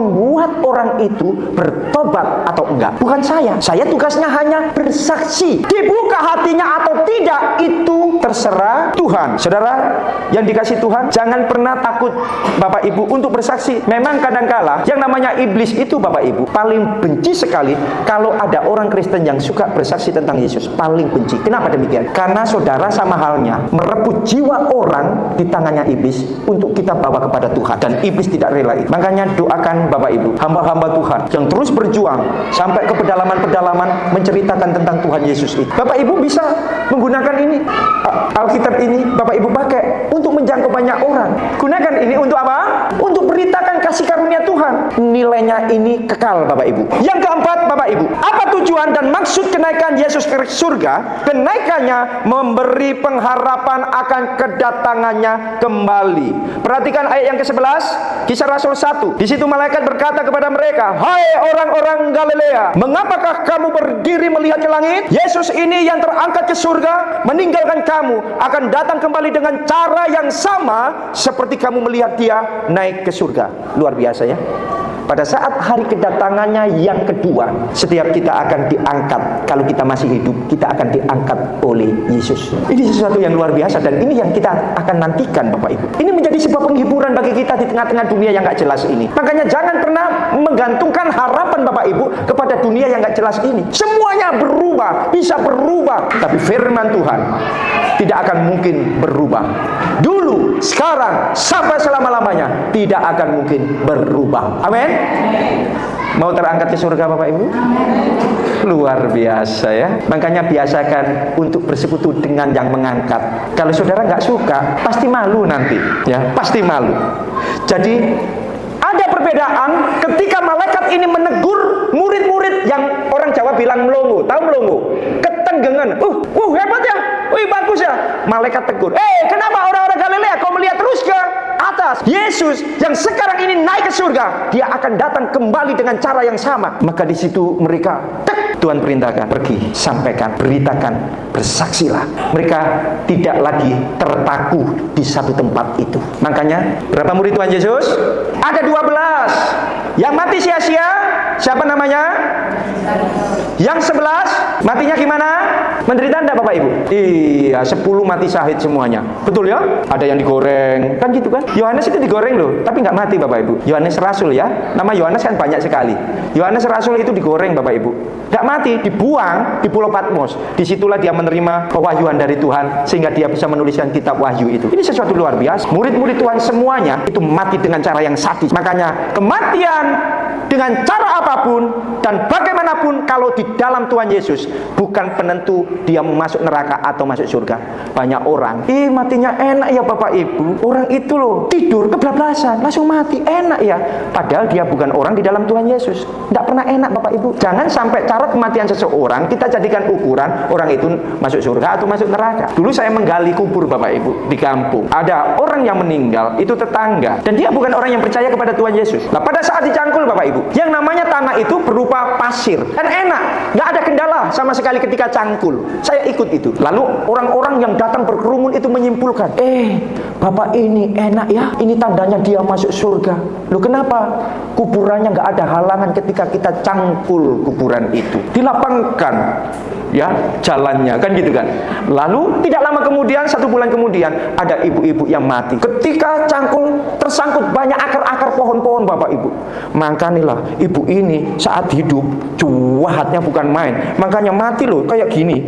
membuat orang itu bertobat atau enggak. Bukan saya. Saya tugasnya hanya bersaksi. Dibuka hatinya atau tidak, itu terserah Tuhan. Saudara yang dikasih Tuhan, jangan pernah takut Bapak Ibu untuk bersaksi. Memang kadangkala yang namanya iblis itu Bapak Ibu paling benci sekali kalau ada orang Kristen yang suka bersaksi tentang Yesus. Paling benci. Kenapa demikian? Karena saudara sama halnya merebut jiwa orang di tangannya iblis untuk kita bawa kepada Tuhan, dan iblis tidak rela itu. Makanya doakan Bapak Ibu, hamba-hamba Tuhan yang terus berjuang sampai ke pedalaman-pedalaman menceritakan tentang Tuhan Yesus itu. Bapak Ibu bisa menggunakan ini, Alkitab ini Bapak Ibu pakai untuk menjangkau banyak orang. Gunakan ini untuk apa? Untuk beritakan kasih karunia Tuhan. Nilainya ini kekal Bapak Ibu. Yang keempat Bapak Ibu, apa tujuan dan maksud kenaikan Yesus ke surga? Kenaikannya memberi pengharapan akan kedatangannya kembali. Perhatikan ayat yang ke-11, Kisah Rasul 1. Di situ malaikat berkata kepada mereka, "Hai orang-orang Galilea, mengapakah kamu berdiri melihat ke langit? Yesus ini yang terangkat ke surga meninggalkan kamu akan datang kembali dengan cara yang sama seperti kamu melihat dia naik ke surga." Luar biasa ya. Pada saat hari kedatangannya yang kedua, setiap kita akan diangkat. Kalau kita masih hidup, kita akan diangkat oleh Yesus. Ini sesuatu yang luar biasa, dan ini yang kita akan nantikan Bapak Ibu. Ini menjadi sebuah penghiburan bagi kita di tengah-tengah dunia yang gak jelas ini. Makanya jangan pernah menggantungkan harapan Bapak Ibu kepada dunia yang gak jelas ini. Semuanya berubah, bisa berubah, tapi firman Tuhan tidak akan mungkin berubah. Dulu, sekarang, sampai selama-lamanya tidak akan mungkin berubah. Amin. Mau terangkat ke surga Bapak Ibu? Luar biasa ya. Makanya biasakan untuk bersekutu dengan yang mengangkat. Kalau saudara nggak suka, pasti malu nanti ya, pasti malu. Jadi ada perbedaan ketika malaikat ini menegur murid-murid yang orang Jawa bilang melongo. Tahu melongo? Ketenggengan. Hebat ya. Wih, bagus ya. Malaikat tegur. Kenapa orang-orang Galilea kau melihat terus ke atas? Yesus yang sekarang ini naik ke surga, dia akan datang kembali dengan cara yang sama. Maka di situ mereka, Tuhan perintahkan, pergi, sampaikan, beritakan, bersaksilah. Mereka tidak lagi terpaku di satu tempat itu. Makanya berapa murid Tuhan Yesus? Ada 12. Yang mati sia-sia, siapa namanya? Yang 11 matinya gimana? Menderita enggak Bapak Ibu? Iya, 10 mati syahid semuanya. Betul ya? Ada yang digoreng, kan gitu kan? Yohanes itu digoreng loh, tapi nggak mati Bapak Ibu. Yohanes Rasul ya, nama Yohanes kan banyak sekali. Yohanes Rasul itu digoreng Bapak Ibu, nggak mati, dibuang di Pulau Patmos. Disitulah dia menerima pewahyuan dari Tuhan, sehingga dia bisa menuliskan kitab Wahyu itu. Ini sesuatu luar biasa. Murid-murid Tuhan semuanya itu mati dengan cara yang sadis. Makanya kematian dengan cara apapun dan bagaimanapun, kalau di dalam Tuhan Yesus, bukan penentu dia masuk neraka atau masuk surga. Banyak orang, matinya enak ya Bapak Ibu. Orang itu loh tidur kebablasan langsung mati, enak ya. Padahal dia bukan orang di dalam Tuhan Yesus. Tidak pernah enak Bapak Ibu. Jangan sampai cara kematian seseorang kita jadikan ukuran orang itu masuk surga atau masuk neraka. Dulu saya menggali kubur Bapak Ibu di kampung. Ada orang yang meninggal, itu tetangga, dan dia bukan orang yang percaya kepada Tuhan Yesus. Nah, pada saat dicangkul Bapak Ibu, yang namanya tanah itu berupa pasir dan enak, nggak ada kendala sama sekali ketika cangkul. Saya ikut itu. Lalu orang-orang yang datang berkerumun itu menyimpulkan, Bapak ini enak ya, ini tandanya dia masuk surga. Loh, kenapa? Kuburannya nggak ada halangan ketika kita cangkul kuburan itu, dilapangkan ya jalannya, kan gitu kan. Lalu tidak lama kemudian, 1 bulan kemudian, ada ibu-ibu yang mati ketika cangkul tersangkut banyak akar-akar pohon-pohon Bapak Ibu. Makanya ibu ini saat hidup cuahatnya bukan main, makanya mati loh kayak gini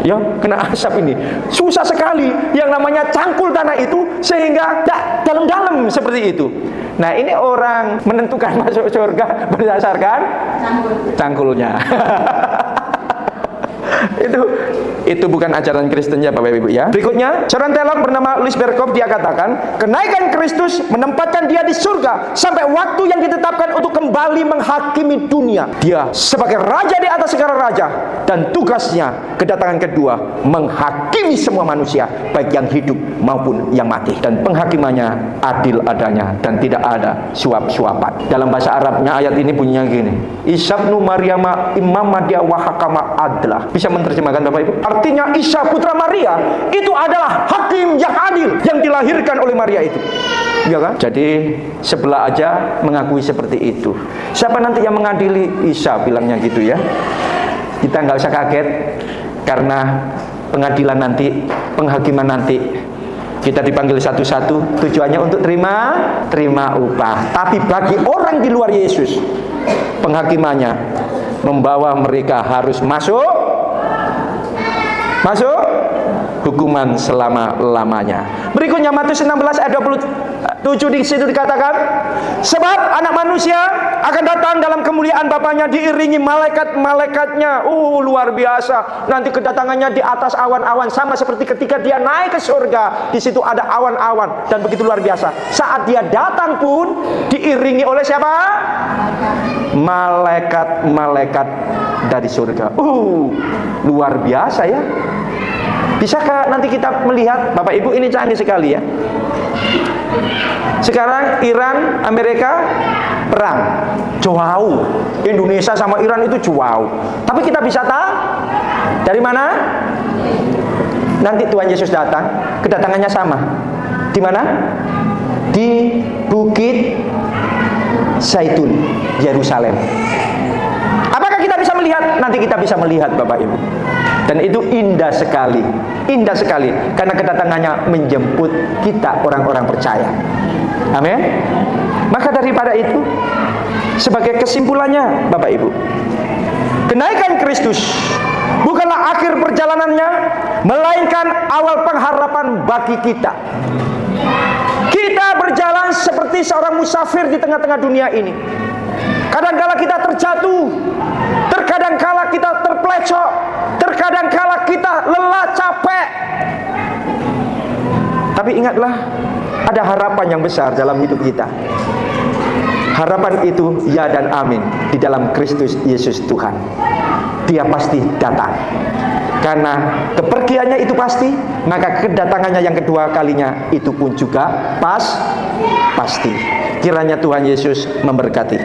ya, kena asap ini. Susah sekali yang namanya cangkul tanah itu, sehingga dalam-dalam seperti itu. Nah, ini orang menentukan masuk surga berdasarkan cangkulnya. Itu bukan ajaran Kristen ya Bapak Ibu ya. Berikutnya, seorang teolog bernama Louis Berkhof, dia katakan, kenaikan Kristus menempatkan dia di surga sampai waktu yang ditetapkan untuk kembali menghakimi dunia. Dia sebagai raja di atas segala raja, dan tugasnya kedatangan kedua menghakimi semua manusia, baik yang hidup maupun yang mati. Dan penghakimannya adil adanya dan tidak ada suap-suapan. Dalam bahasa Arabnya ayat ini bunyinya gini, Isabnu Maryama imam madya wa hakama adlah. Bisa menerjemahkan Bapak Ibu? Artinya Isa putra Maria itu adalah hakim yang adil yang dilahirkan oleh Maria itu. Ya kan? Jadi sebelah aja mengakui seperti itu. Siapa nanti yang mengadili? Isa bilangnya gitu ya. Kita nggak usah kaget karena pengadilan nanti, penghakiman nanti kita dipanggil satu-satu, tujuannya untuk terima upah. Tapi bagi orang di luar Yesus, penghakimannya membawa mereka harus masuk hukuman selama-lamanya. Berikutnya Matius 16 ayat 27, di situ dikatakan, sebab anak manusia akan datang dalam kemuliaan Bapaknya diiringi malaikat-malaikatnya. Luar biasa. Nanti kedatangannya di atas awan-awan, sama seperti ketika dia naik ke surga. Di situ ada awan-awan dan begitu luar biasa. Saat dia datang pun diiringi oleh siapa? Malaikat-malaikat dari surga. Luar biasa ya. Bisakah nanti kita melihat, Bapak Ibu, ini canggih sekali ya. Sekarang Iran, Amerika perang jauh. Indonesia sama Iran itu jauh. Tapi kita bisa tahu dari mana? Nanti Tuhan Yesus datang, kedatangannya sama. Di mana? Di Bukit Zaitun, Yerusalem. Apakah kita bisa melihat? Nanti kita bisa melihat, Bapak Ibu. Dan itu indah sekali karena kedatangannya menjemput kita orang-orang percaya. Amin. Maka daripada itu, sebagai kesimpulannya Bapak Ibu, kenaikan Kristus bukanlah akhir perjalanannya, melainkan awal pengharapan bagi kita. Kita berjalan seperti seorang musafir di tengah-tengah dunia ini. Kadang-kala kita terjatuh, terkadang-kala kita terplecok, terkadang-kala kita lelah, capek. Tapi ingatlah, ada harapan yang besar dalam hidup kita. Harapan itu ya dan amin di dalam Kristus Yesus Tuhan. Dia pasti datang. Karena kepergiannya itu pasti, maka kedatangannya yang kedua kalinya itu pun juga pasti. Kiranya Tuhan Yesus memberkati.